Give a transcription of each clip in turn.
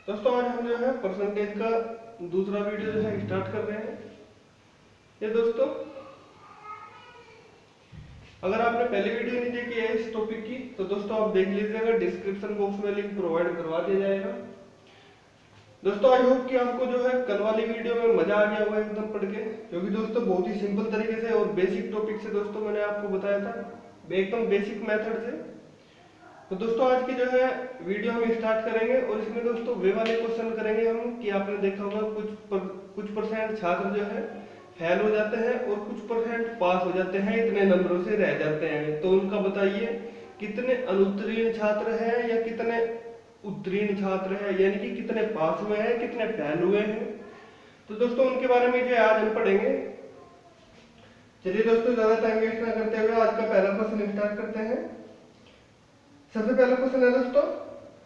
दोस्तों आज हम जो है परसेंटेज का दूसरा वीडियो जो है स्टार्ट कर रहे हैं। ये दोस्तों अगर आपने पहले वीडियो नहीं देखी है इस टॉपिक की तो दोस्तों आप देख लीजिएगा, डिस्क्रिप्शन बॉक्स में लिंक प्रोवाइड करवा दिया जाएगा। दोस्तों आई होप कि आपको जो है कल वाली वीडियो में मजा आ गया होगा एकदम पढ़ के, क्योंकि दोस्तों बहुत ही सिंपल तरीके से और बेसिक टॉपिक से दोस्तों मैंने आपको बताया था, एकदम बेसिक मेथड से। तो दोस्तों आज की जो है वीडियो हम स्टार्ट करेंगे और इसमें दोस्तों वे वाले क्वेश्चन करेंगे हम कि आपने देखा होगा कुछ परसेंट छात्र जो है फेल हो जाते हैं और कुछ परसेंट पास हो जाते हैं, इतने नंबरों से रह जाते हैं। तो उनका बताइए कितने अनुत्तीर्ण छात्र हैं या कितने उत्तीर्ण छात्र हैं, यानी कि कितने पास हुए हैं कितने फेल हुए हैं। तो दोस्तों उनके बारे में जो आज हम पढ़ेंगे। चलिए दोस्तों ज्यादा टाइम वेस्ट ना करते हुए आज का पहला क्वेश्चन स्टार्ट करते हैं। सबसे पहला क्वेश्चन है दोस्तों,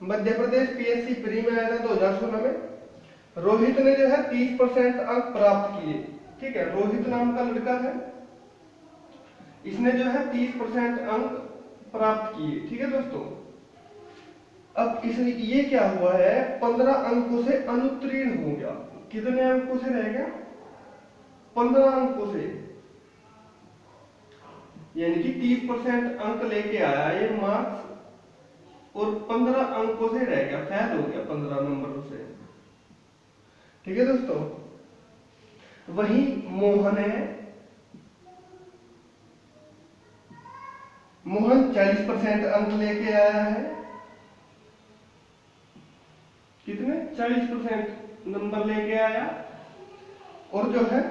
मध्य प्रदेश पीएससी प्री में आया था 2016 में। रोहित ने जो है 30% अंक प्राप्त किए। ठीक है, रोहित नाम का लड़का है, इसने जो है 30% अंक प्राप्त किए। ठीक है दोस्तों, अब इसने ये क्या हुआ है, 15 अंकों से अनुत्तीर्ण हो गया। कितने अंकों से रह गया? 15 अंकों से, यानी कि 30% अंक लेके आया ये मार्क्स और 15 अंकों से रह गया, फेल हो गया 15 नंबरों से। ठीक है दोस्तों, वही मोहन है, मोहन 40% अंक लेके आया है। कितने? 40% नंबर लेके आया। और जो है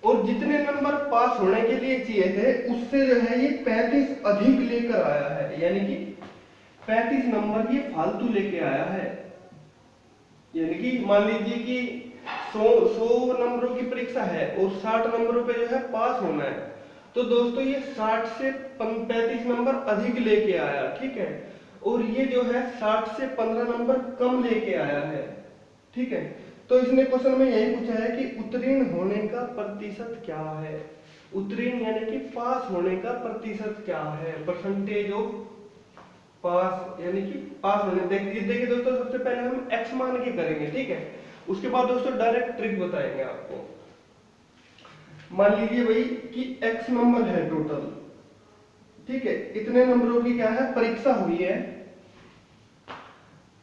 और जितने नंबर पास होने के लिए चाहिए थे उससे जो है ये 35 अधिक लेकर आया है, यानी कि 35 नंबर ये फालतू लेके आया है। यानी कि मान लीजिए कि 100 नंबरों की परीक्षा है और 60 नंबरों पे जो है पास होना है, तो दोस्तों ये 60 से 35 नंबर अधिक लेके आया। ठीक है, और ये जो है 60 से 15 नंबर कम लेके आया है। ठीक है, तो इसने क्वेश्चन में यही पूछा है कि उत्तीर्ण होने का प्रतिशत क्या है। उत्तीर्ण यानी कि पास होने का प्रतिशत क्या है, परसेंटेज ऑफ पास, यानी कि पास होने। देखिए दोस्तों, सबसे पहले हम x मान के करेंगे। ठीक है, उसके बाद दोस्तों डायरेक्ट ट्रिक बताएंगे आपको। मान लीजिए भाई कि x नंबर है टोटल। ठीक है, इतने नंबरों की क्या है, परीक्षा हुई है।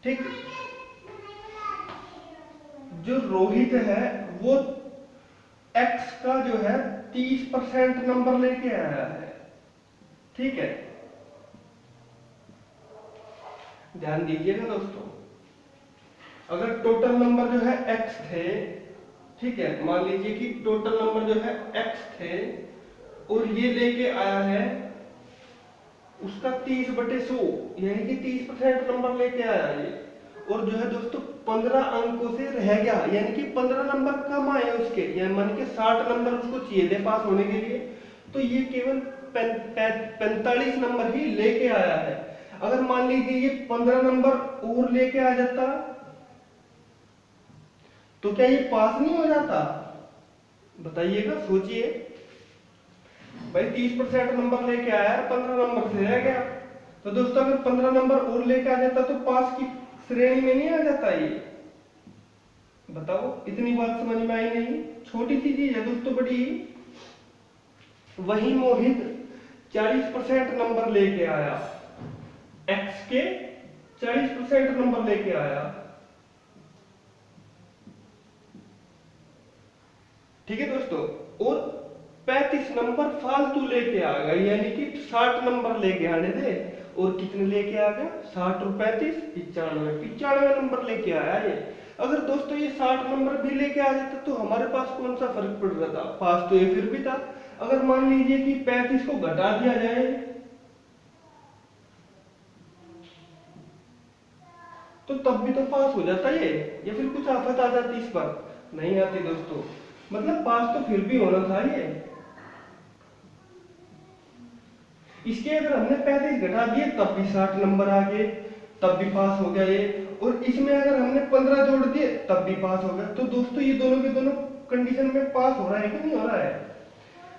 ठीक, जो रोहित है वो x का जो है 30% नंबर लेके आया है। ठीक है, ध्यान दीजिएगा दोस्तों, अगर टोटल नंबर जो है x थे, ठीक है, मान लीजिए कि टोटल नंबर जो है x थे और ये लेके आया है उसका 30/100, यानी कि 30% नंबर लेके आया ये। और जो है दोस्तों 15 अंकों से रह गया, यानी कि 15 नंबर कम आए उसके, यानी मान के 60 नंबर उसको चाहिए थे पास होने के लिए, तो ये केवल 45 नंबर ही लेके आया है। अगर मान लीजिए ये 15 नंबर और लेके आ जाता तो क्या ये पास नहीं हो जाता? बताइएगा, सोचिए भाई। 30% नंबर लेके आया, 15 नंबर से रह गया, तो दोस्तों अगर 15 नंबर और लेके आ जाता तो पास की श्रेणी में नहीं आ जाता ये? बताओ, इतनी बात समझ में आई नहीं? छोटी सी चीज है दोस्तों, बड़ी। वही मोहित 40% नंबर लेके आया, x के 40% नंबर लेके आया। ठीक है दोस्तों, और 35 नंबर फालतू लेके आ गया, यानी कि 60 नंबर लेके आने थे और कितने लेके आ गया, 60 और 35 95 नंबर लेके आया ये। अगर दोस्तों ये 60 नंबर भी लेके आ जाता तो हमारे पास कौन सा फर्क पड़ रहा था, पास तो ये फिर भी था। अगर मान लीजिए कि 35 को घटा दिया जाए तो तब भी तो पास हो जाता ये, या फिर कुछ आफत आ जाती इस पर? नहीं आती दोस्तों, मतलब पास तो फिर भी होना था ये। इसके अगर हमने 35 घटा दिए तब भी 60 नंबर आ गए, तब भी पास हो गया ये। और इसमें अगर हमने 15 जोड़ दिए तब भी पास हो गया। तो दोस्तों ये दोनों के दोनों कंडीशन में पास हो रहा है कि नहीं हो रहा है?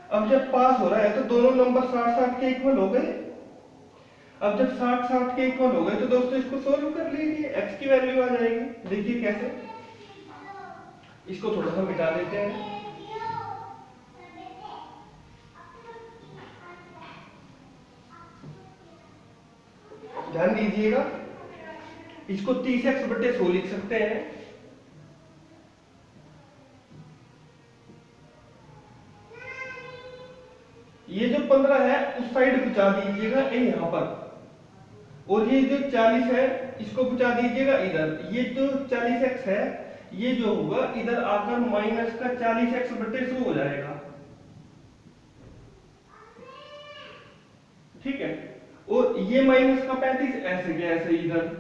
अब जब पास हो रहा है तो दोनों नंबर 60-60 के इक्वल हो गए। अब जब 60 60 के इक्वल हो गए तो दोस्तों इसको सोल्व कर लीजिए, x की वैल्यू आ जाएगी। देखिए कैसे, इसको थोड़ा सा मिटा देते हैं। ध्यान दीजिएगा, इसको 30x/100 लिख सकते हैं। ये जो 15 है उस साइड पहुंचा दीजिएगा यहां पर, और ये जो 40 है इसको पहुंचा दीजिएगा इधर। ये जो 40x है ये जो होगा इधर आकर माइनस का 40x/100 हो जाएगा। ठीक है, और ये माइनस का 35 ऐसे के ऐसे इधर,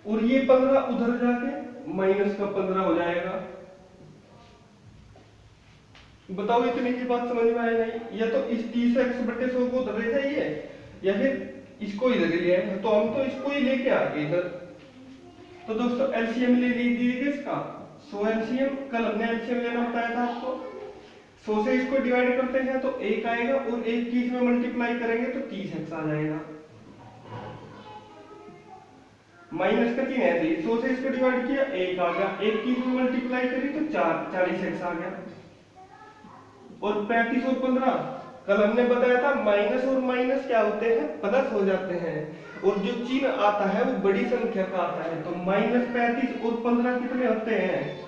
और ये 15 उधर जाके माइनस का 15 हो जाएगा। बताओ इतनी की बात समझ में आए नहीं? या तो इस 30x/100 को उधर ले जाइए या फिर इसको इधर ले आए, तो हम तो इसको ही लेके आ गए इधर। तो दोस्तों एलसीएम ले लीजिए इसका, 100 एलसीएम, कल हमने एलसीएम लेना बताया था आपको। 100 से इसको डिवाइड करते हैं तो 1 आएगा, और 1 की इसमें मल्टीप्लाई करेंगे तो 30x आ जाएगा। माइनस का चिन्ह है, 100 से इसको डिवाइड किया 1 आ गया, 1 की इसमें मल्टीप्लाई करी तो 40x आ गया। और 35 और 15 कल हमने बताया था माइनस और माइनस क्या होते हैं, प्लस हो जाते हैं, और जो चिन्ह आता है वो बड़ी संख्या का आता है। तो -35 और 15 कितने होते हैं?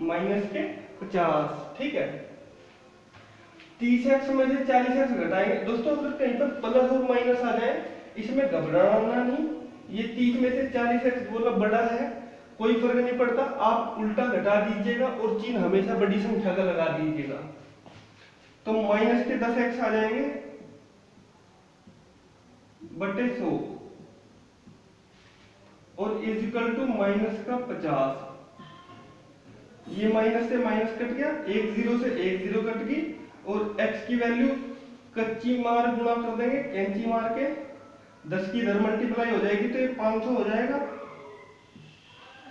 -50। ठीक है, 30x में से 40x घटाएंगे दोस्तों। अगर कहीं पर प्लस और माइनस आ जाए इसमें घबराना नहीं, ये 30 में से 40x बोला बड़ा है, कोई फर्क नहीं पड़ता, आप उल्टा घटा दीजिएगा और चिन्ह हमेशा बड़ी संख्या का लगा दीजिएगा। तो माइनस के 10x आ जाएंगे बटे 100, और इज इक्वल टू माइनस का 50। ये माइनस से माइनस कट गया, 1 0 से 1 0 कट गई, और x की वैल्यू कच्ची मार गुणा कर देंगे कैंची मार के, 10 की इधर मल्टीप्लाई हो जाएगी तो ये 500 हो जाएगा।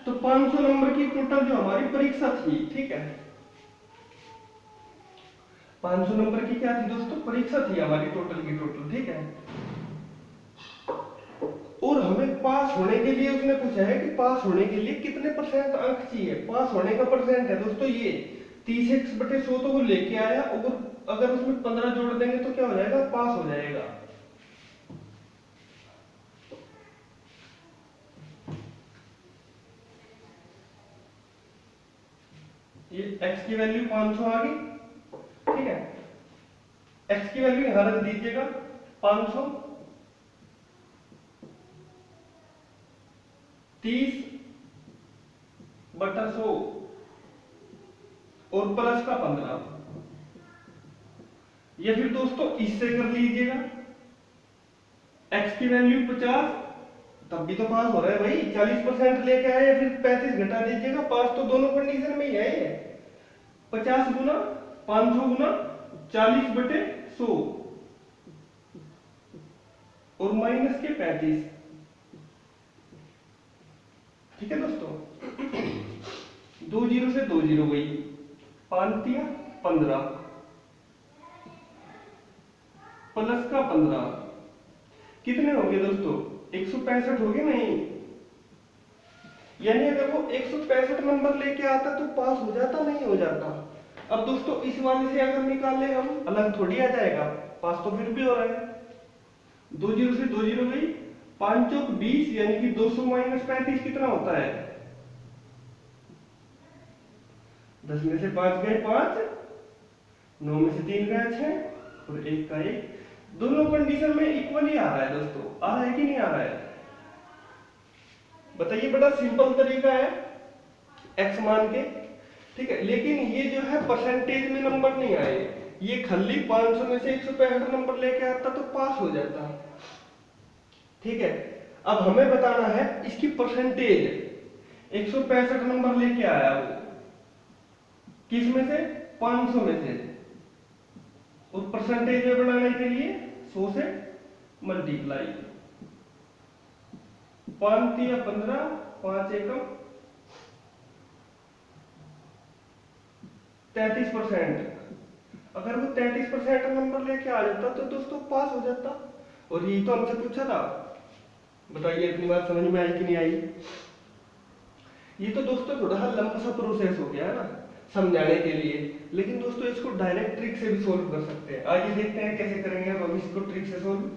तो 500 नंबर की टोटल जो हमारी परीक्षा थी, ठीक है, 500 नंबर की क्या थी दोस्तों, परीक्षा थी हमारी टोटल की टोटल। ठीक है, और हमें पास होने के लिए उसने पूछा है कि पास होने के लिए कितने % अंक चाहिए। पास होने का परसेंट है दोस्तों ये 30x/100 तो वो लेके आया, और अगर उसमें 15 जोड़ देंगे तो क्या हो जाएगा, पास हो जाएगा। ये x की वैल्यू 500 आ गई। ठीक है, x की वैल्यू यहां रख दीजिएगा 500, 30/100 और प्लस का 15। या फिर दोस्तों इससे कर लीजिएगा, x की वैल्यू 50, तब भी तो पास हो रहा है भाई, 40% लेके आए, या फिर 35 घटा दीजिएगा, पास तो दोनों कंडीशन में ही है। 50 गुना 500 गुना 40/100 और माइनस के 35। ठीक है दोस्तों, 2 0 से 2 0 गई, 5 या 15 प्लस का 15 कितने होंगे दोस्तों, 165 हो गए नहीं। यानी अगर वो 165 नंबर लेके आता तो पास हो जाता, नहीं हो जाता। अब दोस्तों इस वाले से अगर निकाल ले हम, अलग थोड़ी आ जाएगा, पास तो फिर भी हो रहा है। 2 0 से 2 0 गई, 5 चौक 20, यानी कि 200 - 35 कितना होता है, 10 में से 5 गए 5, 9 में से 3 गए 6, और 1 का 1। दोनों कंडीशन में इक्वल ही आ रहा है दोस्तों, आ रहा है कि नहीं आ रहा है, बताइए। बड़ा सिंपल तरीका है x मान के। ठीक है, लेकिन ये जो है परसेंटेज में नंबर नहीं आए, ये खाली 500 में से 165 नंबर लेके आता तो पास हो जाता। ठीक है, अब हमें बताना है इसकी परसेंटेज। 165 नंबर लेके आया वो, किस में से, 500 में से, और परसेंटेज में बनाने के लिए 100 से मल्टीप्लाई, 5 या 15, 5 एकम 33%। अगर वो 33% नंबर लेके आ जाता तो दोस्तों पास हो जाता। और यही तो हमसे पूछा था। बताइए इतनी बात समझ में आई कि नहीं आई? ये तो दोस्तों थोड़ा सा लंबा सा प्रोसेस हो गया है ना समझाने के लिए, लेकिन दोस्तों इसको डायरेक्ट ट्रिक से भी सोल्व कर सकते हैं। आइए देखते हैं कैसे करेंगे अब हम इसको ट्रिक से सोल्व।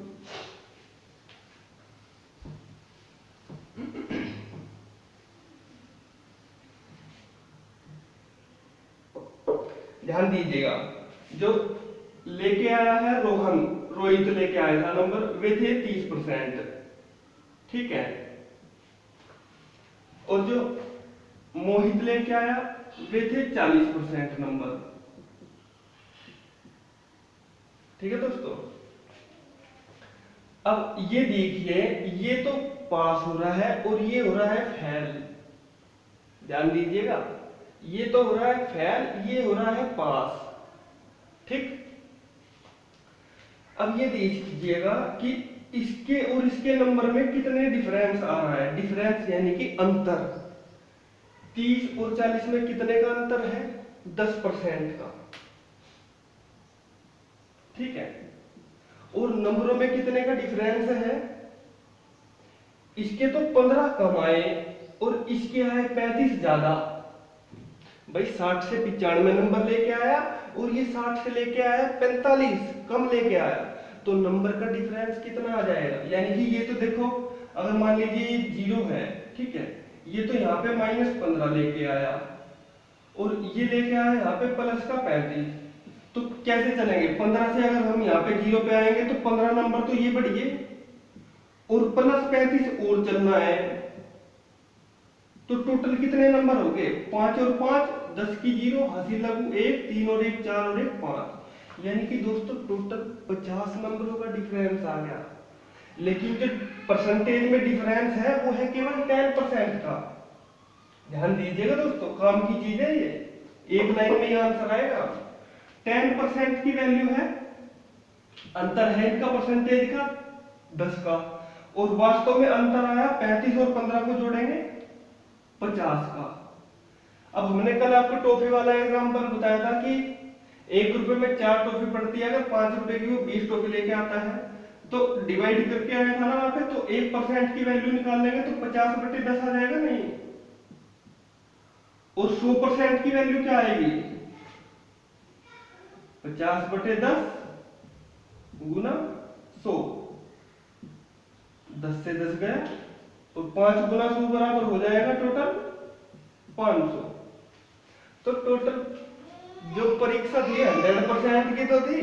ध्यान दीजिएगा, जो लेके आया है रोहन, रोहित लेके आया था नंबर, वे थे 30%, ठीक है। और जो मोहित लेके आया वे थे 40% नंबर, ठीक है दोस्तों। अब ये देखिए, ये तो पास हो रहा है और ये हो रहा है फेल। ध्यान दीजिएगा, ये तो हो रहा है फेल, ये हो रहा है पास, ठीक। अब ये देखिएगा कि इसके और इसके नंबर में कितने डिफरेंस आ रहा है। डिफरेंस यानी कि अंतर। 30 और 40 में कितने का अंतर है? 10% का, ठीक है। और नंबरों में कितने का डिफरेंस है? इसके तो 15 कम आए और इसके आए 35 ज्यादा। भाई 60 से 95 नंबर लेके आया और ये 60 से लेके आया 45 कम लेके आया, तो नंबर का डिफरेंस कितना आ जाएगा? यानी कि ये तो देखो, अगर मान लीजिए 0 है, ठीक है, ये तो यहाँ पे -15 लेके आया और ये लेके आया यहाँ पे प्लस का 35, तो कैसे चलेंगे? 15 से अगर हम यहाँ पे 0 पे आएंगे तो 15 नंबर तो ये बढ़िए और प्लस 35 और चलना है, तो टोटल कितने नंबर हो गए? 5 और 5 10 की 0, हंसी लगू 1, 3 और 1 4 और 1 5, यानी कि दोस्तों टोटल 50 नंबरों का डिफरेंस आ गया। लेकिन जो परसेंटेज में डिफरेंस है वो है केवल 10% का। ध्यान दीजिएगा दोस्तों, काम की चीज है ये, एक लाइन में ये आंसर आएगा। 10% की वैल्यू है, अंतर है इनका परसेंटेज का 10 का, और वास्तव में अंतर आया 35 और 15 को जोड़ेंगे 50 का। अब हमने कल आपको टॉफी वाला एग्जांपल बताया था कि 1 रुपए में 4 टॉफी पड़ती है, अगर 5 रुपए की वो 20 टॉफी लेके आता है तो डिवाइड करके आया था ना वहां पे, तो 1% की वैल्यू निकाल लेंगे तो 50/10 आ जाएगा नहीं। और 100% की वैल्यू क्या आएगी? 50/10 गुना 100, 10 से 10 गया और 5 गुना 100 बराबर हो जाएगा टोटल 500। तो टोटल जो परीक्षा थी 100% की तो थी,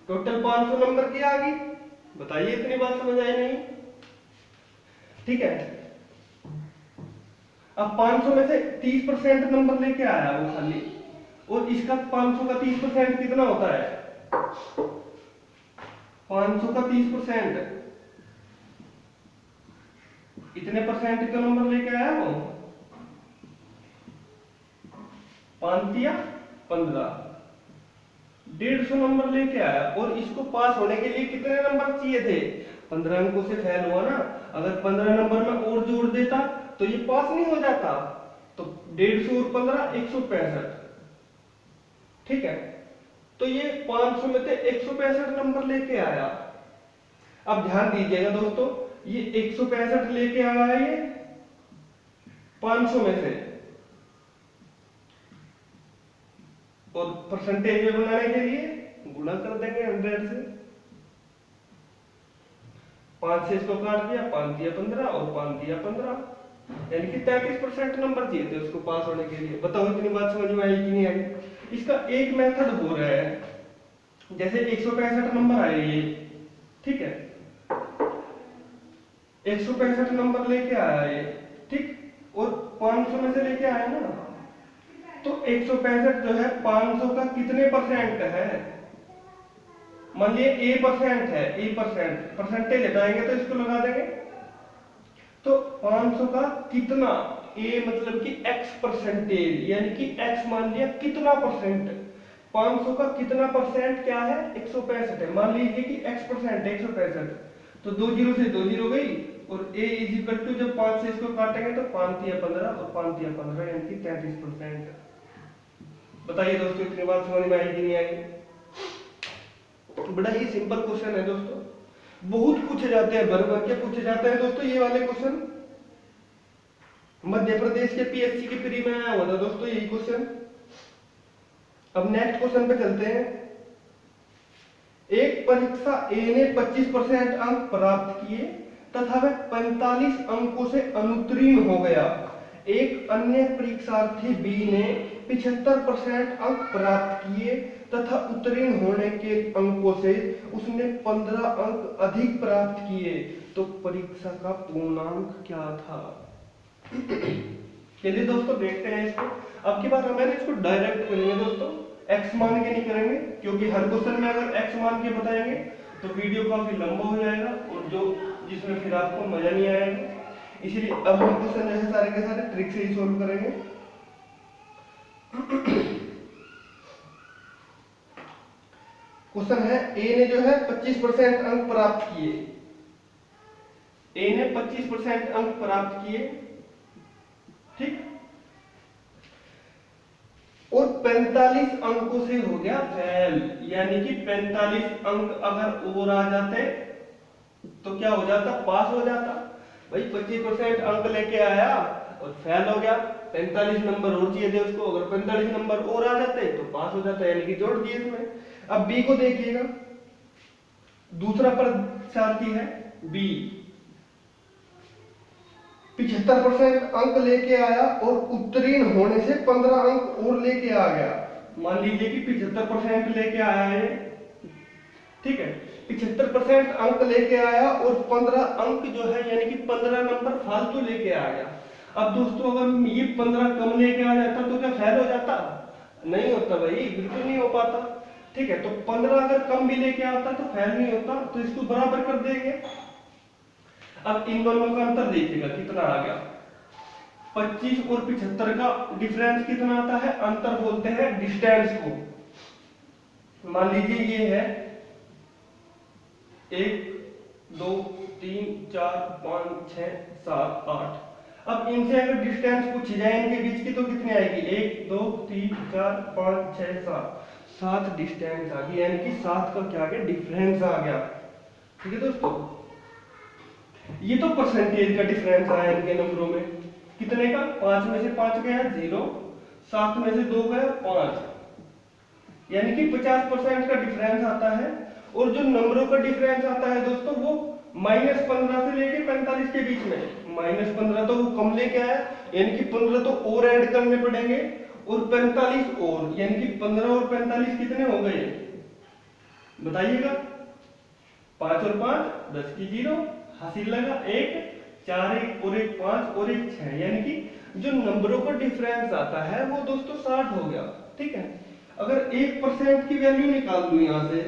टोटल 500 नंबर की आ गई। बताइए इतनी बात समझ आई नहीं? ठीक है। अब 500 में से 30% नंबर लेके आया वो खाली, और इसका 500 का 30% कितना होता है? 500 का 30% इतने परसेंट का नंबर लेके आया वो 5 या 15, 150 नंबर लेके आया। और इसको पास होने के लिए कितने नंबर चाहिए थे? 15 अंकों से फेल हुआ ना, अगर 15 नंबर में और जोड़ देता तो ये पास नहीं हो जाता। तो 150 और 15 165, ठीक है। तो ये 500 में से 165 नंबर लेके आया। अब ध्यान दीजिएगा दोस्तों, ये 165 लेके आया है ये 500 में से, और परसेंटेज में बनाने के लिए गुणा कर देंगे 100 से। 5 से इसको काट दिया, 5 दिया 15 और 5 दिया 15, यानी कि 33% नंबर चाहिए थे उसको पास होने के लिए। बताओ इतनी बात समझ में आई कि नहीं आई? इसका एक मेथड हो रहा है, जैसे 165 नंबर आए ये, ठीक है, 165 नंबर लेके आया ये, ठीक, और 500 में से लेके आया ना, तो 165 जो है 500 का कितने परसेंट है? मान लिए A% है, A%, परसेंटेज हटाएंगे तो इसको लगा देंगे, तो 500 का कितना, A मतलब कि X परसेंटेज, यानी कि X मान लिया कितना परसेंट, 500 का कितना परसेंट क्या है? 165 है। मान लीजिए कि X परसेंट 165, तो 2 जीरो से 2 जीरो गई, और A इज इक्वल टू जब 5 से इसको काटेंगे तो 5 दिया 15 और 5 दिया 15, यानी कि 33%। बताइए दोस्तों इतनी बात समझ में आई कि नहीं आई? बड़ा ही सिंपल क्वेश्चन है दोस्तों, बहुत पूछे जाते हैं, भर भर के पूछे जाते हैं दोस्तों ये वाले क्वेश्चन। मध्य प्रदेश के पीएससी की प्री में आया हुआ था दोस्तों यही क्वेश्चन। अब नेक्स्ट क्वेश्चन पे चलते हैं। एक परीक्षा ए ने 25% अंक प्राप्त किए तथा वह 45 अंकों से अनुत्तीर्ण हो गया। एक अन्य परीक्षार्थी बी ने 75% अंक प्राप्त किए तथा उत्तीर्ण होने के अंकों से उसने 15 अंक अधिक प्राप्त किए, तो परीक्षा का पूर्णांक क्या था? चलिए दोस्तों देखते हैं इसको। अब की बार हमें इसको डायरेक्ट करेंगे दोस्तों, एक्स मान के नहीं करेंगे, क्योंकि हर क्वेश्चन में अगर एक्स मान के बताएंगे तो वीडियो काफी लंबा हो जाएगा और जो जिसमें फिर आपको मजा नहीं आएगा। इसलिए अब हम क्वेश्चन जो है सारे के सारे ट्रिक से ही सोल्व करेंगे। क्वेश्चन है ए ने जो है 25% अंक प्राप्त किए, ए ने 25% अंक प्राप्त किए, ठीक, और 45 अंकों से हो गया फेल, यानी कि 45 अंक अगर और आ जाते तो क्या हो जाता? पास हो जाता। भाई 25% अंक लेके आया और फेल हो गया, 45 नंबर और चाहिए थे उसको, अगर 45 नंबर और आ जाते तो पास हो जाता, यानी कि जोड़ दिए इसमें। अब बी को देखिएगा, दूसरा परीक्षार्थी है बी, 75% अंक लेके आया और उत्तीर्ण होने से 15 अंक और लेके आ गया। मान लीजिए कि 75% लेके आया है, ठीक है, 75% अंक लेके आया और 15 अंक जो है यानी कि 15 नंबर फालतू लेके आ गया। अब दोस्तों अगर ये 15 कम लेके आ जाता तो क्या फेल हो जाता? नहीं होता भाई, बिल्कुल नहीं हो पाता, ठीक है। तो 15 अगर कम भी लेके आता तो फेल नहीं होता, तो इसको बराबर कर देंगे। अब इन दोनों का अंतर देखिएगा कितना आ गया, 25 और 75 का डिफरेंस कितना आता है? अंतर बोलते हैं डिस्टेंस को। मान लीजिए ये है 1 2 3 4 5 6 7 8। अब इनसे अगर डिस्टेंस पूछी जाए इनके बीच की तो कितनी आएगी? 1 2 3 4 5 6 7, 7 डिस्टेंस आ गई, यानी कि 7 का क्या आ गया? डिफरेंस आ गया, ठीक है दोस्तों। ये तो परसेंटेज का डिफरेंस आया इनके नंबरों में, कितने का? 5 में से 5 गया 0, 7 में से 2 गया 5, यानी कि 50% का डिफरेंस आता है। और जो नंबरों का डिफरेंस आता है दोस्तों वो -15 से लेके 45 के बीच में। -15 तो वो कम लेके आया, यानी कि 15 तो और ऐड करने पड़ेंगे, और 45 और, यानी कि 15 और 45 कितने हो गए बताइएगा? 5 और 5 10 की 0, हासिल लगा 1, 4 1 और 1 5 और 1 6, यानी कि जो नंबरों का डिफरेंस आता है वो दोस्तों 60 हो गया, ठीक है। अगर 1% की वैल्यू निकाल लूं यहां से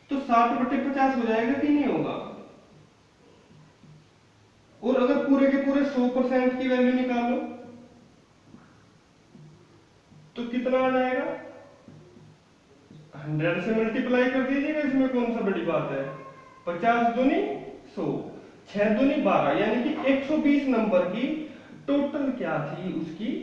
तो 60/50 हो जाएगा कि नहीं होगा? और अगर पूरे के पूरे 100% की वैल्यू निकालो तो कितना आ जाएगा? 100 से मल्टीप्लाई कर दीजिएगा, इसमें कौन सा बड़ी बात है? 50 दूनी 100, 6 दूनी 12, यानी कि 120 नंबर की टोटल क्या थी उसकी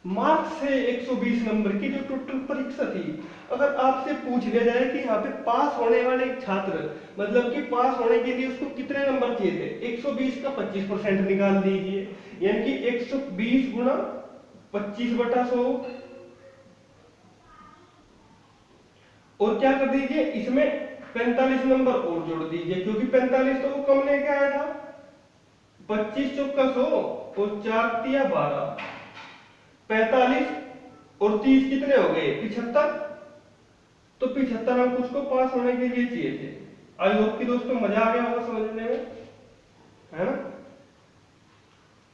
मार्क्स से 120 नंबर की जो टोटल परीक्षा थी। अगर आपसे पूछ लिया जाए कि यहाँ पे पास होने वाले छात्र, मतलब कि पास होने के लिए उसको कितने नंबर चाहिए थे? 120 का 25% निकाल दीजिए, यानी कि 120 गुणा 25/100, और क्या कर दीजिए इसमें 45 नंबर और जोड़ दीजिए, क्योंकि 45 तो वो कम लेके आया था। 25 चौका 100 और 4 तिया 12, 45 और 30 कितने हो गए? 75। तो 75 अंक उसको पास होने के लिए चाहिए थे। आई होप कि दोस्तों मजा आ गया होगा समझने में, है ना?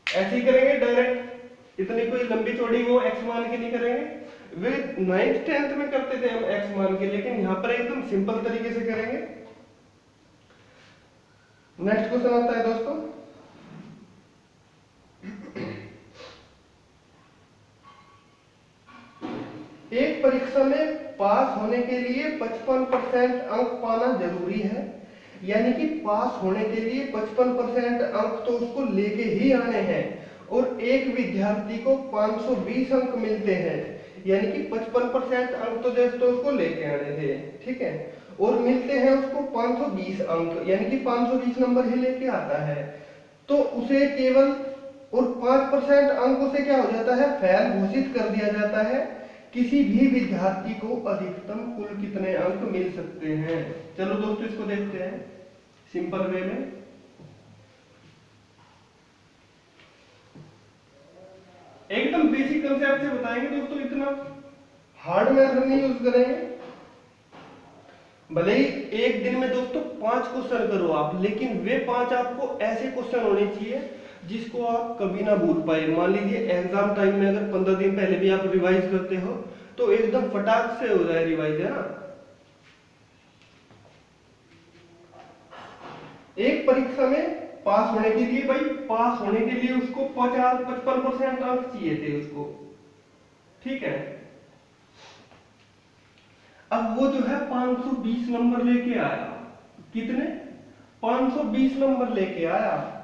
ऐसे ही करेंगे डायरेक्ट, इतनी कोई लंबी चौड़ी वो एक्स मान के नहीं करेंगे। वे 9th 10th में करते थे हम एक्स मान के, लेकिन यहां पर एकदम सिंपल तरीके से करेंगे। नेक्स्ट क्वेश्चन आता है दोस्तों, एक परीक्षा में पास होने के लिए 55% अंक पाना जरूरी है, यानी कि पास होने के लिए 55% अंक तो उसको लेके ही आने हैं, और एक विद्यार्थी को 520 अंक मिलते हैं। यानी कि 55% अंक तो दोस्तों उसको लेके आने थे, ठीक है। और मिलते हैं उसको 520 अंक, यानी कि 520 नंबर ही लेके आता है, तो उसे केवल और 5% अंकों से क्या हो जाता है, फेल घोषित कर दिया जाता है। किसी भी विद्यार्थी को अधिकतम कुल कितने अंक मिल सकते हैं। चलो दोस्तों इसको देखते हैं सिंपल वे में। एकदम बेसिक कंसेप्ट से बताएंगे दोस्तों, इतना हार्ड मेथड नहीं यूज करेंगे। भले ही एक दिन में दोस्तों 5 क्वेश्चन करो आप, लेकिन वे 5 आपको ऐसे क्वेश्चन होने चाहिए जिसको आप कभी ना भूल पाए। मान लीजिए एग्जाम टाइम में अगर 15 दिन पहले भी आप रिवाइज करते हो तो एकदम फटाक से हो जाए रिवाइज, है ना। एक परीक्षा में पास होने के लिए, भाई पास होने के लिए उसको 55% अंक चाहिए थे उसको, ठीक है। अब वो जो है 520 नंबर लेके आया, कितने, 520 नंबर लेके आया,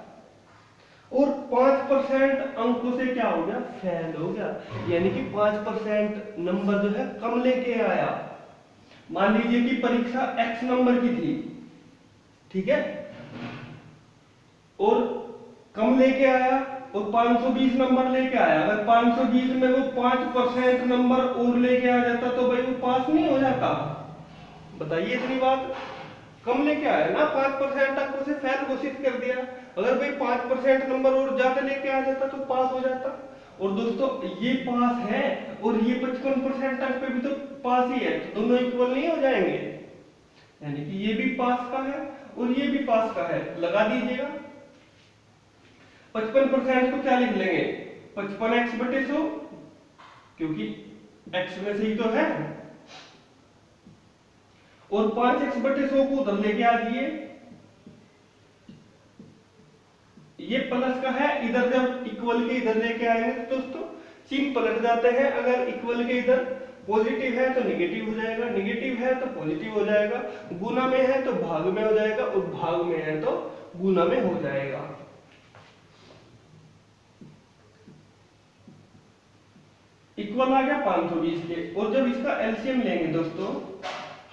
और 5% अंकों से क्या हो गया, फेल हो गया। यानी कि 5% नंबर जो है कम लेके आया। मान लीजिए कि परीक्षा x नंबर की थी, ठीक है, और कम लेके आया और 520 नंबर लेके आया। अगर 520 में वो 5% नंबर और लेके आ जाता तो भाई वो पास नहीं हो जाता। बताइए इतनी बात, कम लेके आया ना, 5% अंकों से फेल घोषित कर दिया। अगर भाई 5% नंबर और ज्यादा लेके आ जाता तो पास हो जाता। और दोस्तों ये पास है और ये 55% अंक पे भी तो पास ही है, तो दोनों इक्वल नहीं हो जाएंगे। यानी कि ये भी पास का है और ये भी पास का है, लगा दीजिएगा। 55% को क्या लिख लेंगे, 55x/100, क्योंकि x में से ही तो है, और 5x/100 को उधर लेके आ जाइए, ये प्लस का है, इधर जब इक्वल के इधर लेके आएंगे तो दोस्तों चिन्ह पलट जाते हैं। अगर इक्वल के इधर पॉजिटिव है तो निगेटिव हो जाएगा, निगेटिव है तो पॉजिटिव हो जाएगा, गुना में है तो भाग में हो जाएगा, और भाग में है तो गुना में हो जाएगा। इक्वल आ गया 520 के, और जब इसका एलसीएम लेंगे दोस्तों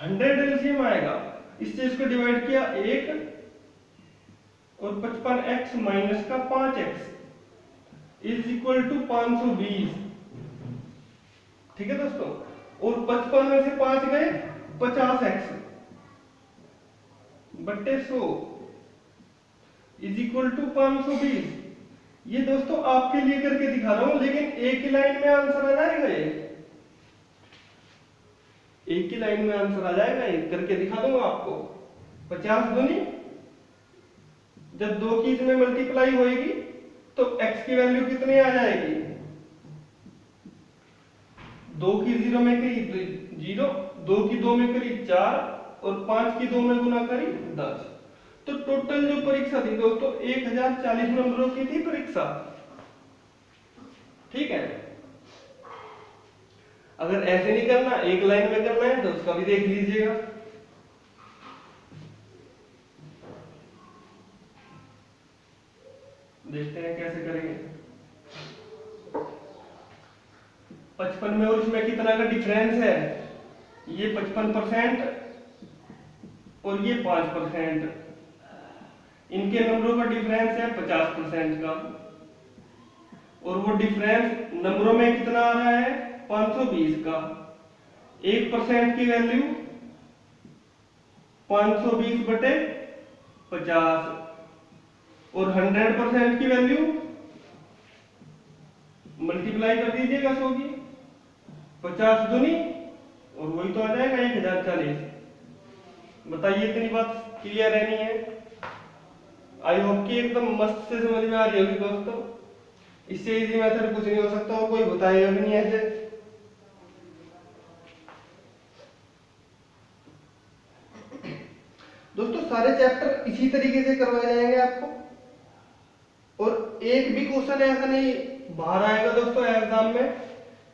100 एलसीएम आएगा। इससे इसको डिवाइड किया 1 और 55x माइनस का 5x इज इक्वल टू 520, ठीक है दोस्तों। और 55 में से 5 गए, 50x बट्टे 100 इज इक्वल टू 520। ये दोस्तों आपके लिए करके दिखा रहा हूं, लेकिन एक ही लाइन में आंसर आ जाएगा, ये एक ही लाइन में आंसर आ जाएगा, ये करके दिखा दूंगा आपको। 50 दूनी, जब 2 की इसमें मल्टीप्लाई होएगी तो x की वैल्यू कितनी आ जाएगी, 2 की 0 में करी 0, 2 की 2 में करी 4, और 5 की 2 में गुना करी 10। तो टोटल जो परीक्षा थी दोस्तों 1040 नंबरों की थी परीक्षा, ठीक है। अगर ऐसे नहीं करना, एक लाइन में करना है तो उसका भी देख लीजिएगा। देखते हैं कैसे करेंगे। 55 में और इसमें कितना का डिफरेंस है, ये 55% और ये 5%, इनके नंबरों का डिफरेंस है 50% का, और वो डिफरेंस नंबरों में कितना आ रहा है, 520 का। 1% की वैल्यू 520/50, और 100% की वैल्यू मल्टीप्लाई कर दीजिएगा 100 की, 50 दूनी, और वही तो आ जाएगा 1040। बताइए इतनी बात क्लियर रहनी है। आई होप कि एकदम मस्त से समझ में आ रही होगी दोस्तों। इससे इजी मेथड कुछ नहीं हो सकता और कोई बताएगा भी नहीं ऐसे। दोस्तों सारे चैप्टर इसी तरीके से करवाए जाएंगे आपको, और एक भी क्वेश्चन ऐसा नहीं बाहर आएगा दोस्तों एग्जाम में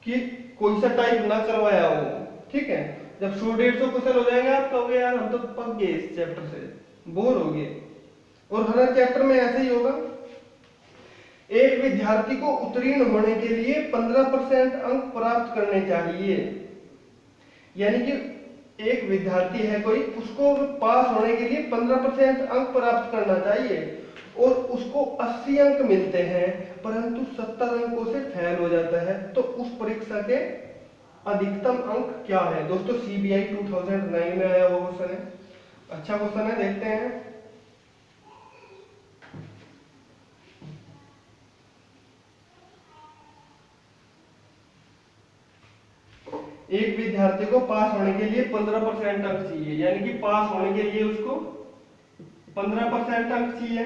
कि कोई सा टाइप ना करवाया हो, ठीक है। जब 100-150 क्वेश्चन हो जाएंगे आप कहोगे यार हम तो पक गए इस चैप्टर से, बोर हो गए। और हर चैप्टर में ऐसे ही होगा, एक विद्यार्थी को उत्तीर्ण होने के लिए 15% अंक प्राप्त करने चाहिए। यानी कि एक विद्यार्थी है कोई, उसको पास होने के लिए 15% अंक प्राप्त करना चाहिए और उसको 80 अंक मिलते हैं, परंतु 70 अंकों से फेल हो जाता है, तो उस परीक्षा के अधिकतम अंक क्या है? दोस्तों CBI 2009 में आया हुआ क्वेश्चन है, अच्छा क्वेश्चन है, देखते हैं। एक विद्यार्थी को पास होने के लिए 15% अंक चाहिए, यानी कि पास होने के लिए उसको 15% अंक चाहिए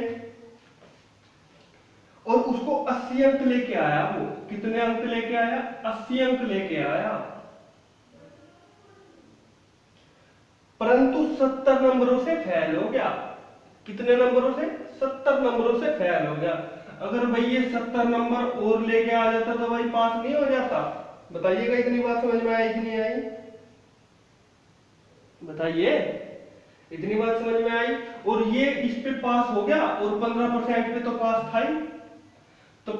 और उसको 80 अंक लेके आया। वो कितने अंक लेके आया? 80 अंक लेके आया, परंतु 70 नंबरों से फेल हो गया। कितने नंबरों से? 70 नंबरों से फेल हो गया। अगर भाई ये 70 नंबर और लेके आ जाता तो भाई पास नहीं हो जाता। बताइएगा, इतनी बात समझ में आई कि नहीं आई? बताइए, इतनी बात समझ में आई? और ये इस पे पास हो गया और 15% पे तो पास था ही। तो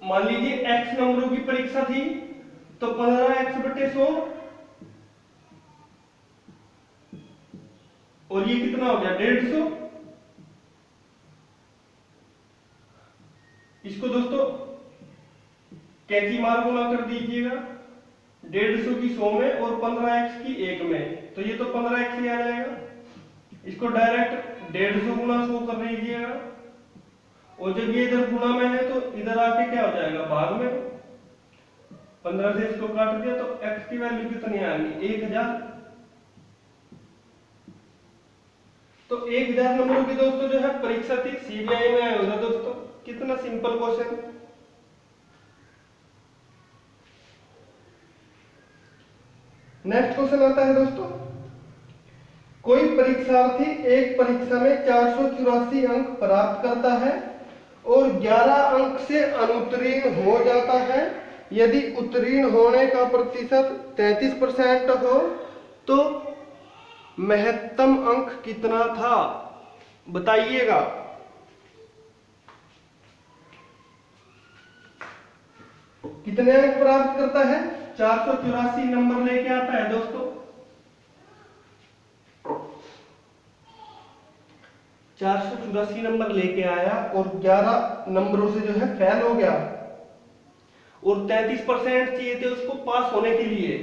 मान लीजिए x नंबरों की परीक्षा थी, तो 15x/100 और ये कितना हो गया? 150। इसको दोस्तों कैंची मार गुना कर दीजिएगा, 150 की 100 में और 15x की 1 में, तो ये तो 15x ही आ जाएगा। इसको डायरेक्ट 150 गुना 100 कर लीजिएगा और जब ये इधर गुना में है तो इधर आके क्या हो जाएगा? भाग में। 15 से इसको काट दिया तो x की वैल्यू कितनी आ गई? 1000। तो 1000 नंबरों की दोस्तों जो है परीक्षा थी, CBI में आया होगा दोस्तों। कितना सिंपल क्वेश्चन। नेक्स्ट क्वेश्चन आता है दोस्तों, कोई परीक्षार्थी एक परीक्षा में 484 अंक प्राप्त करता है और 11 अंक से अनुत्तीर्ण हो जाता है। यदि उत्तीर्ण होने का प्रतिशत 33% हो तो महत्तम अंक कितना था? बताइएगा। कितने अंक प्राप्त करता है? 484 नंबर लेके आता है दोस्तों। 484 नंबर लेके आया और 11 नंबरों से जो है फेल हो गया और 33% चाहिए थे उसको पास होने के लिए।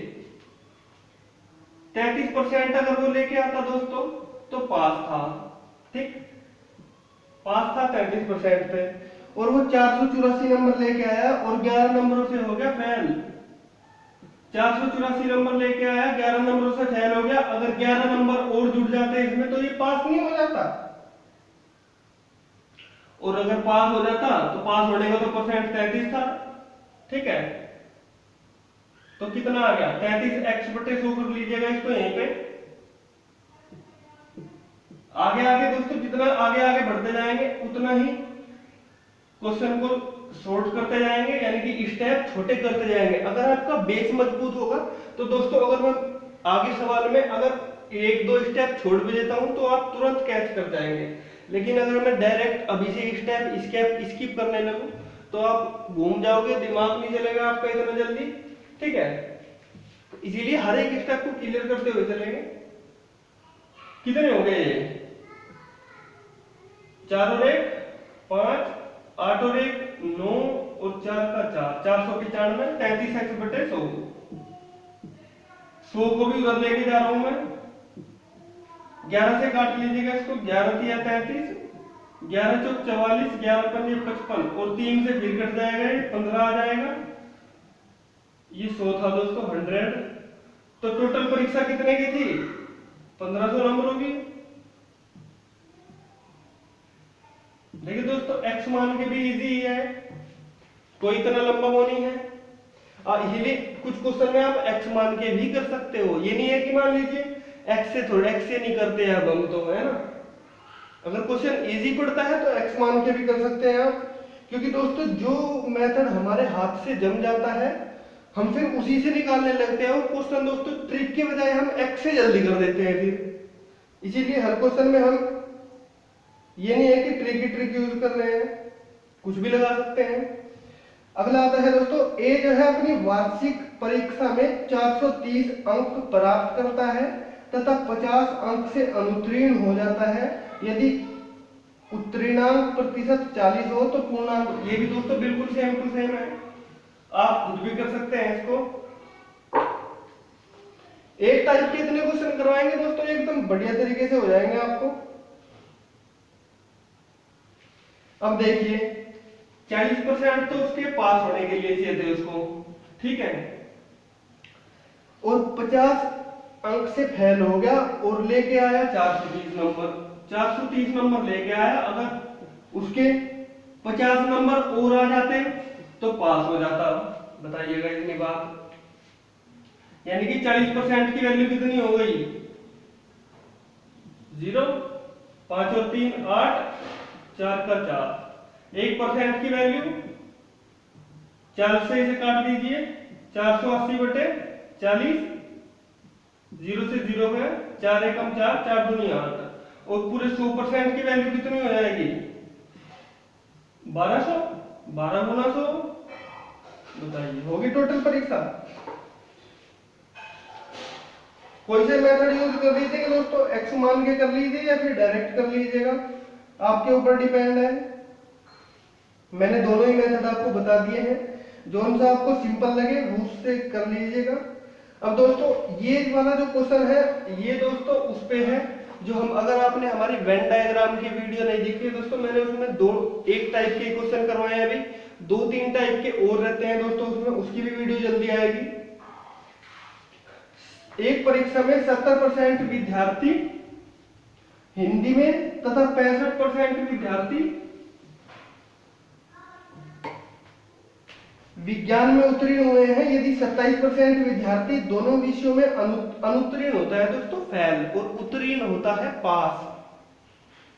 33% अगर वो लेके आता दोस्तों तो पास था, ठीक, पास था 33% पे, और वो 484 नंबर लेके आया और 11 नंबरों से हो गया फेल। 484 नंबर लेके आया, 11 नंबरों से फेल हो गया। अगर 11 नंबर और जुड़ जाते इसमें तो ये पास नहीं हो जाता, और अगर पास हो जाता तो पास होने का तो परसेंट 33 था, ठीक है। तो कितना आ गया? 33x/100 कर लीजिएगा इसको यहीं पे। आगे आगे दोस्तों जितना आगे आगे बढ़ते जाएंगे उतना ही क्वेश्चन को शॉर्ट करते जाएंगे, यानी कि स्टेप छोटे करते जाएंगे। अगर आपका बेस मजबूत होगा तो दोस्तों अगर मैं आगे सवाल में अगर 1-2 स्टेप छोड़ भी देता हूं तो आप तुरंत कैच कर जाएंगे। लेकिन अगर मैं डायरेक्ट अभी से स्टेप स्किप करने लगूं तो आप घूम जाओगे, दिमाग नहीं चलेगा आपका इतना जल्दी, ठीक है। इसीलिए हर एक स्टेप को क्लियर करते हुए चलेंगे। कितने हो गए ये? 4 और 1 5, 8 और 1 9 और 4 का 4, 495, 33x/100। 100 को भी उधर लेके जा रहा हूं मैं। 11 से काट लीजिएगा इसको, 11 तिया 33, 11 चौक 44, 11 पंजे 55 और 3 से फिर कट जाएगा, 15 आ जाएगा। ये 100 था दोस्तों, 100। तो टोटल परीक्षा कितने की थी? 1500 नंबरों की। देखिए दोस्तों x मान के भी इजी है, कोई इतना लंबा वो नहीं है। इसीलिए कुछ क्वेश्चन में आप x मान के भी कर सकते हो। ये नहीं है कि मान लीजिए x से नहीं करते हैं अब हम, तो है ना। अगर क्वेश्चन इजी पड़ता है तो x मान के भी कर सकते हैं आप, क्योंकि दोस्तों जो मेथड हमारे हाथ से जम जाता है हम फिर उसी से निकालने लगते हैं। और क्वेश्चन दोस्तों ट्रिक के बजाय हम x से जल्दी कर देते हैं फिर। इसीलिए हर क्वेश्चन में हम ये नहीं है कि ट्रिक यूज कर रहे हैं, कुछ भी लगा सकते हैं। अगला आता है दोस्तों, ए जो है अपनी वार्षिक परीक्षा में 430 अंक प्राप्त करता है तथा 50 अंक से अनुत्तीर्ण हो जाता है। यदि उत्तीर्णांक प्रतिशत 40 हो तो पूर्णांक। ये भी दोस्तों बिल्कुल सेम टू सेम है, आप खुद भी कर सकते हैं इसको। एक टाइप के इतने क्वेश्चन करवाएंगे दोस्तों, एकदम बढ़िया तरीके से हो जाएंगे आपको। अब देखिए 40% तो उसके पास होने के लिए चाहिए थे उसको, ठीक है, और 50 अंक से फेल हो गया और लेके आया 430 नंबर। 430 नंबर लेके आया, अगर उसके 50 नंबर और आ जाते तो पास हो जाता। बताइएगा इतनी बात, यानी कि 40% की वैल्यू कितनी हो गई? 0, 5 और 3 8, 4 का 4। 1% की वैल्यू 4 से इसे काट दीजिए, 480 बटे 40, 0 से 0 गया, 4 एकम 4, 4 दूनी 8, और पूरे 100% की वैल्यू कितनी हो जाएगी? 1200, 12 गुना 100। बताइए होगी टोटल परीक्षा। कोई से मेथड यूज कर लीजिएगा दोस्तों, एक्स मान के कर लीजिए या फिर डायरेक्ट कर लीजिएगा, आपके ऊपर डिपेंड है। मैंने दोनों ही मेथड आपको बता दिए हैं, जो सा आपको सिंपल लगे उससे कर लीजिएगा। अब दोस्तों ये वाला जो क्वेश्चन है, ये दोस्तों उस पे है जो हम, अगर आपने हमारी वेन डायग्राम की वीडियो नहीं देखी है दोस्तों, मैंने उसमें एक टाइप के क्वेश्चन करवाए हैं, अभी 2-3 टाइप के और रहते हैं दोस्तों उसमें, उसकी भी वीडियो जल्दी आएगी। एक परीक्षा में 70% विद्यार्थी हिंदी में तथा 65% विद्यार्थी विज्ञान में उत्तीर्ण हुए हैं। यदि 27% विद्यार्थी दोनों विषयों में अनुत्तीर्ण होता है दोस्तों फेल, और उत्तीर्ण होता है पास।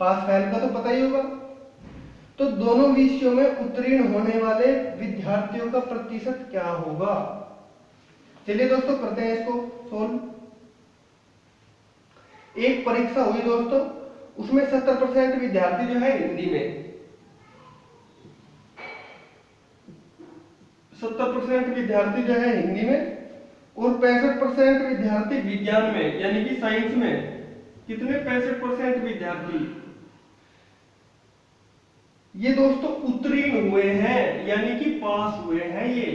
पास फेल का तो पता ही होगा। तो दोनों विषयों में उत्तीर्ण होने वाले विद्यार्थियों का प्रतिशत क्या होगा? चलिए दोस्तों करते हैं इसको सोल्व। एक परीक्षा हुई दोस्तों, उसमें 70% विद्यार्थी जो है हिंदी में, 70% विद्यार्थी जो है हिंदी में, और 65% विद्यार्थी विज्ञान में यानी कि साइंस में। कितने? 65% विद्यार्थी ये दोस्तों उत्तीर्ण हुए हैं, यानी कि पास हुए हैं ये,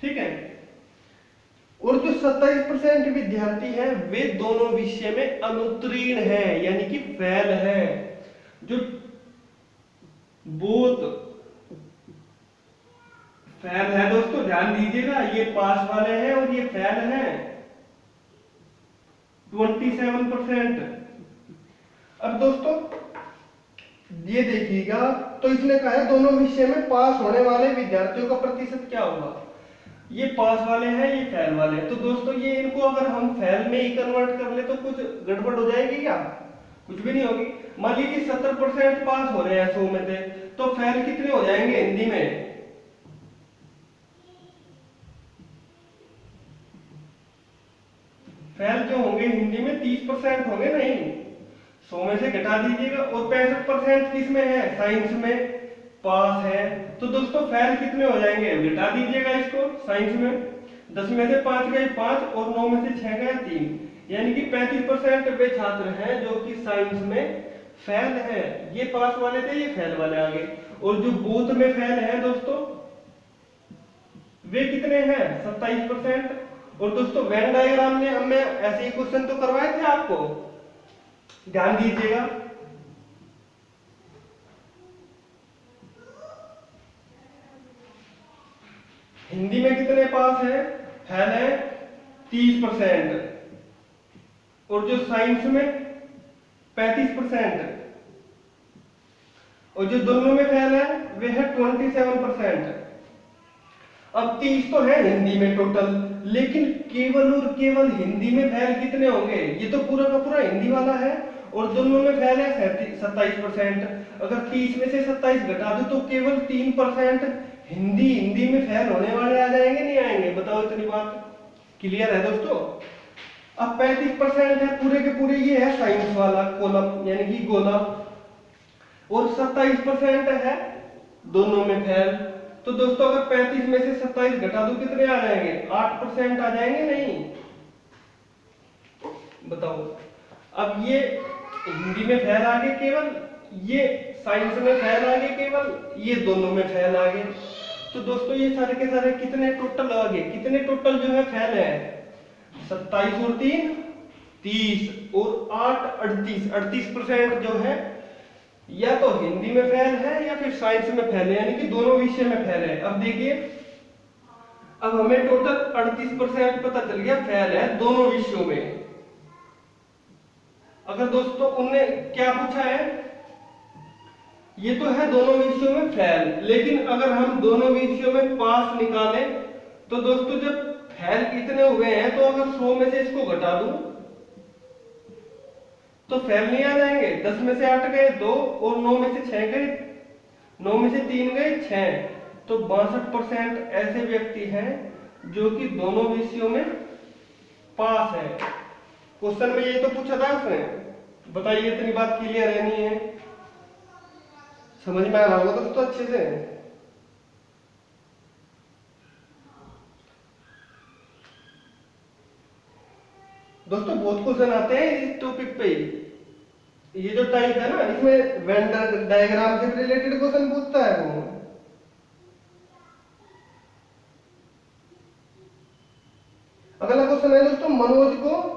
ठीक है। और जो 27% विद्यार्थी हैं वे दोनों विषय में अनुत्तीर्ण हैं, यानी कि फेल हैं। जो बोथ फेल है दोस्तों, ध्यान दीजिएगा, ये पास वाले हैं और ये फेल हैं 27%। अब दोस्तों ये देखिएगा, तो इसने कहा है दोनों विषय में पास होने वाले विद्यार्थियों का प्रतिशत क्या होगा। ये पास वाले हैं, ये फेल वाले हैं। तो दोस्तों ये इनको अगर हम फेल में ही कन्वर्ट कर ले तो कुछ गड़बड़ हो जाएगी क्या? कुछ भी नहीं होगी। मान लीजिए 70% पास हो रहे हैं 100 में से, तो फेल कितने हो जाएंगे हिंदी में? फेल जो होंगे हिंदी में 30% होंगे, नहीं 100 में से घटा दीजिएगा। और 65% किस में है? साइंस में पास है। तो दोस्तों फेल कितने हो जाएंगे? घटा दीजिएगा इसको। साइंस में 10 में से 5 गए 5 और 9 में से 6 गए 3, यानी कि 35% वे छात्र हैं जो कि साइंस में फेल है। ये पास वाले थे, ये फेल वाले आ गए। और जो बोथ में फेल है दोस्तों वे कितने हैं? 27%। और दोस्तों वेन डायग्राम में हमने ऐसे ही क्वेश्चन तो करवाए थे आपको, ध्यान दीजिएगा। हिंदी में कितने पास है? फेल है 30%, और जो साइंस में 35%, और जो दोनों में फेल है वे है 27%। अब 30 तो है हिंदी में टोटल, लेकिन केवल और केवल हिंदी में फेल कितने होंगे? ये तो पूरा का पूरा हिंदी वाला है, और दोनों में फेल है 27%। अगर 30 में से 27 घटा दो तो केवल 3% हिंदी में फेल होने वाले आ जाएंगे, नहीं आएंगे? बताओ, इतनी बात क्लियर है दोस्तों? अब 35% है पूरे के पूरे, ये है साइंस वाला कॉलम यानी कि गोला। और 27% है दोनों में फेल। तो दोस्तों अगर 35 में से 27 घटा दो कितने आ जाएंगे? 8% आ जाएंगे। नहीं बताओ। अब ये हिंदी में फेल आ गए केवल, ये साइंस में फेल आ गए केवल, ये दोनों में फेल आ गए। तो दोस्तों ये सारे के सारे कितने टोटल आ गए? कितने टोटल जो है फेल है? 27 और 3 30 और 8 38% जो है या तो हिंदी में फेल है या फिर साइंस में फेल है, यानी कि दोनों विषय में फेल है। अब देखिए, अब हमें टोटल 38% पता चल गया फेल है दोनों विषयों में। अगर दोस्तों उनने क्या पूछा है, ये तो है दोनों विषयों में फेल, लेकिन अगर हम दोनों विषयों में पास निकालें तो दोस्तों जब फेल इतने हुए हैं तो अगर 100 में से इसको घटा दूं तो फेल नहीं आ जाएंगे। 10 में से 8 गए 2 और 9 में से 6 गए, 9 में से 3 गए 6, तो 62% ऐसे व्यक्ति हैं जो कि दोनों विषयों में पास है। क्वेश्चन में ये तो पूछा था उसने। बताइए इतनी बात क्लियर है नहीं है? समझ में आ रहा होगा दोस्तों अच्छे से? दोस्तों बहुत क्वेश्चन आते हैं इस टॉपिक पे। ये जो टाइप है ना, इसमें वेन डायग्राम से रिलेटेड क्वेश्चन पूछता है वो। अगला क्वेश्चन है दोस्तों, मनोज को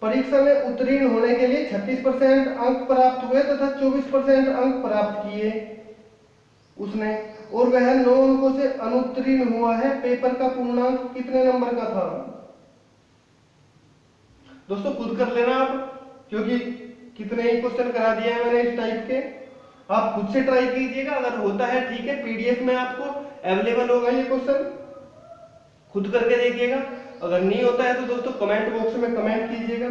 परीक्षा में उत्तीर्ण होने के लिए 36% अंक प्राप्त हुए तथा 24% अंक प्राप्त किए उसने, और वह 9 अंकों से अनुत्तीर्ण हुआ है। पेपर का पूर्णांक कितने नंबर का था? दोस्तों खुद कर लेना आप, क्योंकि कितने ही क्वेश्चन करा दिए हैं मैंने इस टाइप के। आप खुद से ट्राई कीजिएगा, अगर होता है ठीक है, पीडीएफ में आपको अवेलेबल होगा ये क्वेश्चन, खुद करके देखिएगा। अगर नहीं होता है तो दोस्तों कमेंट बॉक्स में कमेंट कीजिएगा।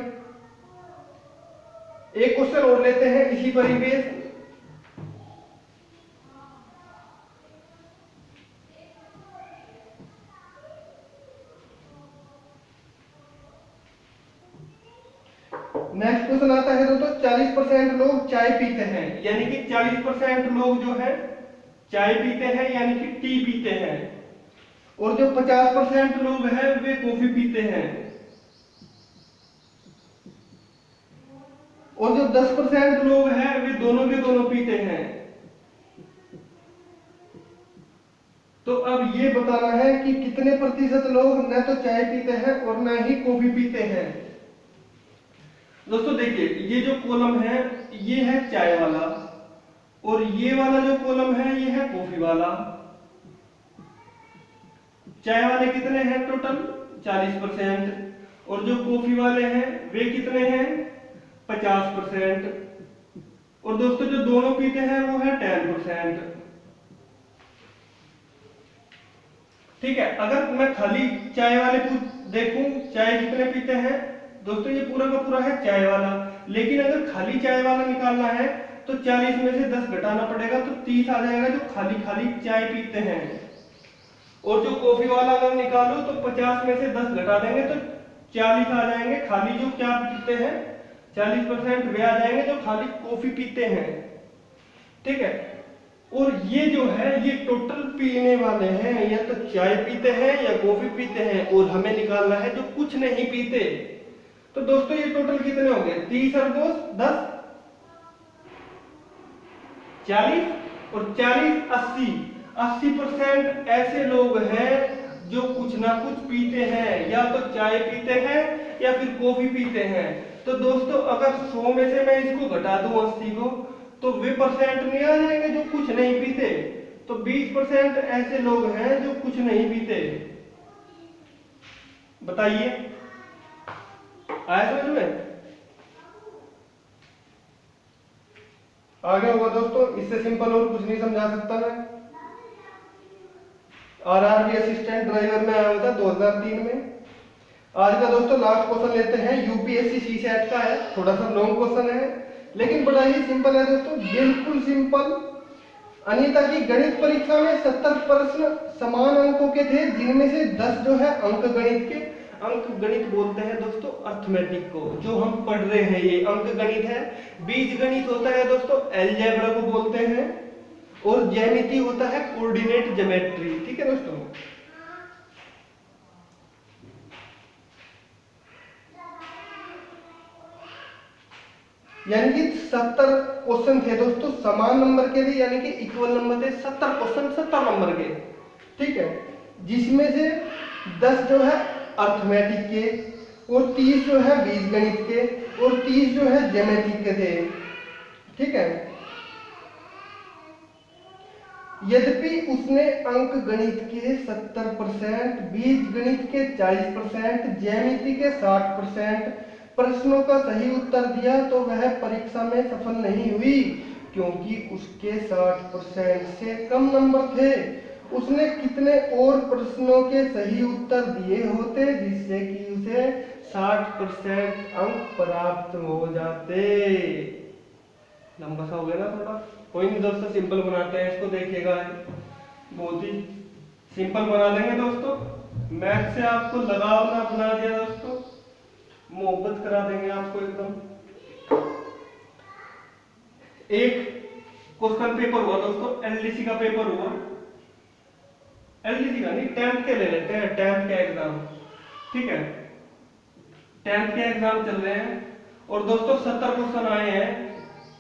एक क्वेश्चन और लेते हैं इसी परिवेश। नेक्स्ट क्वेश्चन आता है दोस्तों, 40% लोग चाय पीते हैं, यानी कि 40% लोग जो है चाय पीते हैं यानी कि टी पीते हैं, और जो 50% लोग हैं वे कॉफी पीते हैं, और जो 10% लोग हैं वे दोनों के दोनों पीते हैं। तो अब ये बताना है कि कितने प्रतिशत लोग न तो चाय पीते हैं और न ही कॉफी पीते हैं। दोस्तों देखिए, ये जो कॉलम है ये है चाय वाला, और ये वाला जो कॉलम है ये है कॉफी वाला। चाय वाले कितने हैं टोटल? 40%, और जो कॉफी वाले हैं वे कितने हैं? 50%, और दोस्तों जो दोनों पीते हैं वो है 10%। ठीक है, अगर मैं खाली चाय वाले देखूं चाय कितने पीते हैं, दोस्तों ये पूरा का पूरा है चाय वाला, लेकिन अगर खाली चाय वाला निकालना है तो 40 में से 10 घटाना पड़ेगा, तो 30 आ जाएगा जो खाली खाली चाय पीते हैं। और जो कॉफी वाला अगर निकालो तो 50 में से 10 घटा देंगे तो 40 आ जाएंगे खाली जो क्या पीते हैं, 40% वे आ जाएंगे जो खाली कॉफी पीते हैं। ठीक है, और ये जो है ये टोटल पीने वाले हैं, या तो चाय पीते हैं या कॉफी पीते हैं, और हमें निकालना है जो कुछ नहीं पीते। तो दोस्तों ये टोटल कितने हो गए? 30 और 2 10 40, और 40 80% ऐसे लोग हैं जो कुछ ना कुछ पीते हैं, या तो चाय पीते हैं या फिर कॉफी पीते हैं। तो दोस्तों अगर 100 में से मैं इसको घटा दूं 80 को, तो वे परसेंट नहीं आ जाएंगे जो कुछ नहीं पीते। तो 20% ऐसे लोग हैं जो कुछ नहीं पीते। बताइए आया समझ में? आगे होगा दोस्तों, इससे सिंपल और कुछ नहीं समझा सकता मैं। आरआरबी असिस्टेंट ड्राइवर में आया हुआ था 2003 में। आज का दोस्तों लास्ट क्वेश्चन लेते हैं, यूपीएससी सीसेट का है, थोड़ा सा लॉन्ग क्वेश्चन है लेकिन बड़ा ही सिंपल है दोस्तों, बिल्कुल सिंपल। अनीता की गणित परीक्षा में 70 प्रश्न समान अंकों के थे, जिनमें से 10 जो है अंक गणित के। अंक गणित बोलते हैं दोस्तों अर्थमेटिक को। जो हम पढ़ रहे हैं ये अंक गणित है। बीज गणित होता है दोस्तों अलजेब्रा को बोलते हैं, और ज्यामिति होता है कोऑर्डिनेट ज्योमेट्री। ठीक है दोस्तों, यानी कि 70 क्वेश्चन थे दोस्तों समान नंबर के लिए, यानी कि इक्वल नंबर थे 70 क्वेश्चन 70 नंबर के। ठीक है, जिसमें से 10 जो है अर्थमेटिक के, और 30 जो है बीजगणित के, और 30 जो है ज्योमेट्रिक के थे। ठीक है, यद्यपि उसने अंक गणित के 70%, बीज गणित के 40%, ज्यामिति के 60% प्रश्नों का सही उत्तर दिया, तो वह परीक्षा में सफल नहीं हुई, क्योंकि उसके 60% से कम नंबर थे। उसने कितने और प्रश्नों के सही उत्तर दिए होते जिससे कि उसे 60% अंक प्राप्त हो जाते। लंबा सा हो गया ना थोड़ा, कोई नहीं दोस्तों, सिंपल बनाते हैं इसको, देखिएगा बहुत ही सिंपल बना देंगे दोस्तों। मैथ से आपको लगाव ना बना दिया दोस्तों, मोहब्बत करा देंगे आपको एकदम। एक क्वेश्चन पेपर हुआ दोस्तों, एलडीसी का पेपर हुआ, एलडीसी का नहीं 10th के ले लेते हैं, 10th के एग्जाम। ठीक है, 10th के एग्जाम चल रहे हैं और दोस्तों 70 क्वेश्चन आए हैं।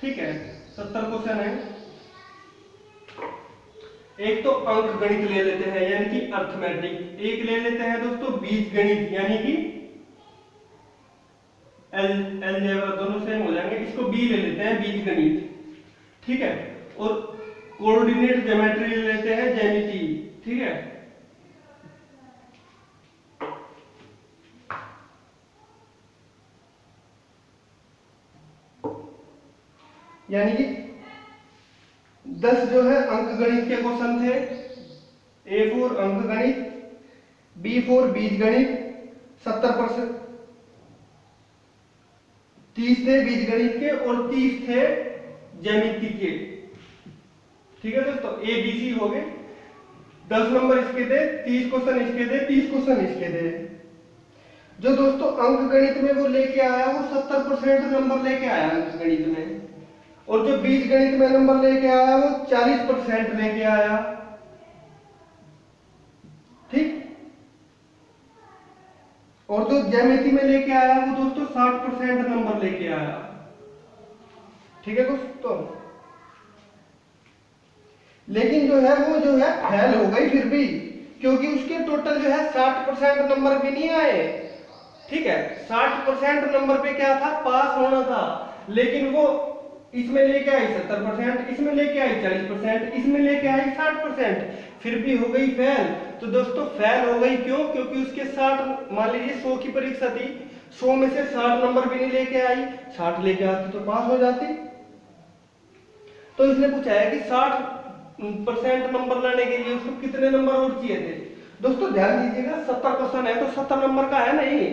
ठीक है, 70 क्वेश्चन है। एक तो अंक गणित ले लेते हैं यानी कि अर्थमेटिक, एक ले लेते हैं दोस्तों बीज गणित यानी कि अलजेब्रा, दोनों सेम हो जाएंगे। इसको बी ले लेते हैं बीज गणित। ठीक है, और कोऑर्डिनेट ज्योमेट्री ले लेते हैं ज्यामिति। ठीक है, यानी कि 10 जो है अंक गणित के क्वेश्चन थे, ए फॉर अंक गणित, बी फॉर बीज गणित 70%, 30 थे बीज गणित के और 30 थे ज्यामिति के। ठीक है दोस्तों, ए बी सी हो गए। 10 नंबर इसके थे, 30 क्वेश्चन इसके थे, 30 क्वेश्चन इसके थे। जो दोस्तों अंक गणित में वो लेके आया वो 70% नंबर लेके आया अंक गणित में, और जो बीज गणित में नंबर लेके आया वो 40% लेके आया। ठीक, और जो ज्यामिति में लेके आया वो दोस्तों 60% नंबर लेके आया। ठीक है दोस्तों, लेकिन जो है वो जो है फेल हो गई फिर भी, क्योंकि उसके टोटल जो है 60% नंबर भी नहीं आए। ठीक है, 60% नंबर पे क्या था, पास होना था, लेकिन वो इसमें लेके आई 70%, इसमें लेके आई 40%, इसमें लेके आई 60%, फिर भी हो गई फेल। तो दोस्तों फेल हो गई क्यों, क्योंकि उसके 60, मान लीजिए 100 की परीक्षा थी, 100 में से 60 नंबर भी नहीं लेके आई, 60 लेके आती तो पास हो जाती। तो इसने पूछा है कि 60% नंबर लाने के लिए उसको कितने नंबर और चाहिए थे। दोस्तों ध्यान दीजिएगा, 70 क्वेश्चन है तो 70 नंबर का है नहीं।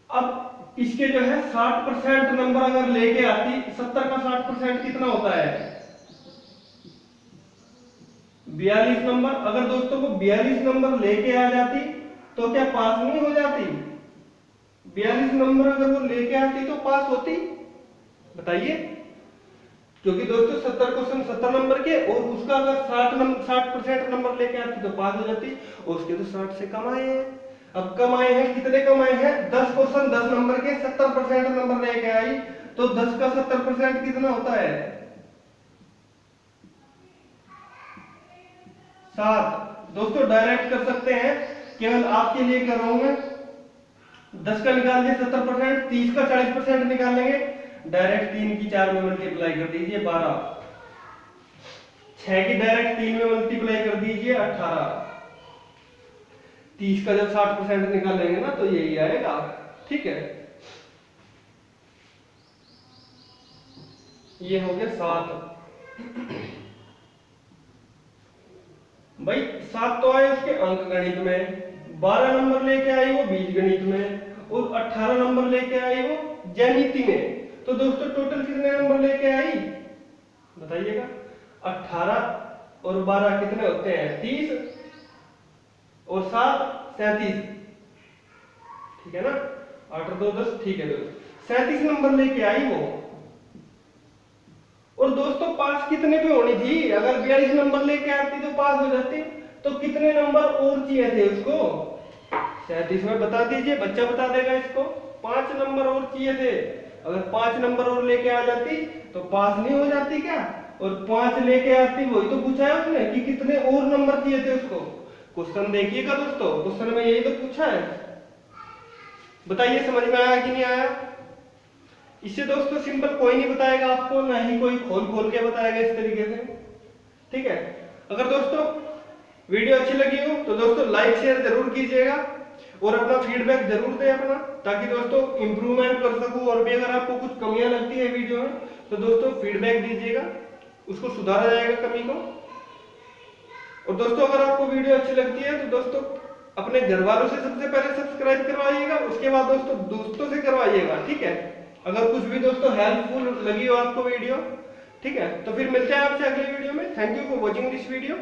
अब इसके जो है 60% नंबर अगर लेके आती, 70 का 60% कितना होता है, 42 नंबर। अगर दोस्तों को 42 नंबर लेके आ जाती तो क्या पास नहीं हो जाती? 42 नंबर अगर वो लेके आती तो पास होती, बताइए? क्योंकि दोस्तों 70 क्वेश्चन 70 नंबर के, और उसका अगर 60% नंबर लेके आती तो पास हो जाती, और उसके तो 60 से कम आए हैं। अब कम आए हैं, कितने कम आए हैं, 10 क्वेश्चन 10 नंबर के 70% नंबर लेके आई, तो 10 का 70% कितना होता है, 7। दोस्तों डायरेक्ट कर सकते हैं, केवल आपके लिए कर रहा हूं मैं। 10 का निकाल दिए 70%, 30 का 40% निकालेंगे, डायरेक्ट 3 की 4 में मल्टीप्लाई कर दीजिए 12, 6 की डायरेक्ट 3 में मल्टीप्लाई कर दीजिए 18, 30 का जब 60% निकालेंगे ना तो यही आएगा। ठीक है, ये हो गया 7। भाई 7 तो आए उसके अंक गणित में, 12 नंबर लेके आई वो बीज गणित में, और 18 नंबर लेके आई वो ज्यामिति में। तो दोस्तों टोटल कितने नंबर लेके आई, बताइएगा? 18 और 12 कितने होते हैं, 30, और 7 37, ठीक है ना, 8 और 2 10, ठीक है दोस्तों 37 नंबर लेके आई वो। और दोस्तों पास कितने पे होनी थी? अगर 42 नंबर लेके आती तो पास हो जाती, तो कितने नंबर और चाहिए थे उसको? 37 में बता दीजिए, बच्चा बता देगा इसको। 5 नंबर और चाहिए थे। अगर 5 नंबर और लेके आ जाती तो पास नहीं हो जाती क्या? और 5 लेके आती, वही तो पूछा है उसने कि कितने और नंबर चाहिए थे उसको। क्वेश्चन देखिएगा दोस्तों, क्वेश्चन में यही तो पूछा है। बताइए समझ में आया कि नहीं आया? इससे दोस्तों सिंपल कोई नहीं बताएगा आपको, ना ही कोई खोल खोल के बताएगा इस तरीके से, ठीक है। अगर दोस्तों वीडियो अच्छी लगी हो तो दोस्तों लाइक शेयर जरूर कीजिएगा और अपना फीडबैक जरूर दें अपना, ताकि दोस्तों इंप्रूवमेंट कर सकूं। और भी अगर आपको कुछ कमियां लगती है वीडियो में तो दोस्तों फीडबैक दीजिएगा, उसको सुधारा जाएगा कमी को। और दोस्तों अगर आपको वीडियो अच्छी लगती है तो दोस्तों अपने घर वालों से सबसे पहले सब्सक्राइब करवाइएगा, उसके बाद दोस्तों से करवाइएगा, ठीक है। अगर कुछ भी दोस्तों हेल्पफुल लगी हो आपको वीडियो, ठीक है, तो फिर मिलते हैं आपसे अगले वीडियो में। Thank you for watching this video.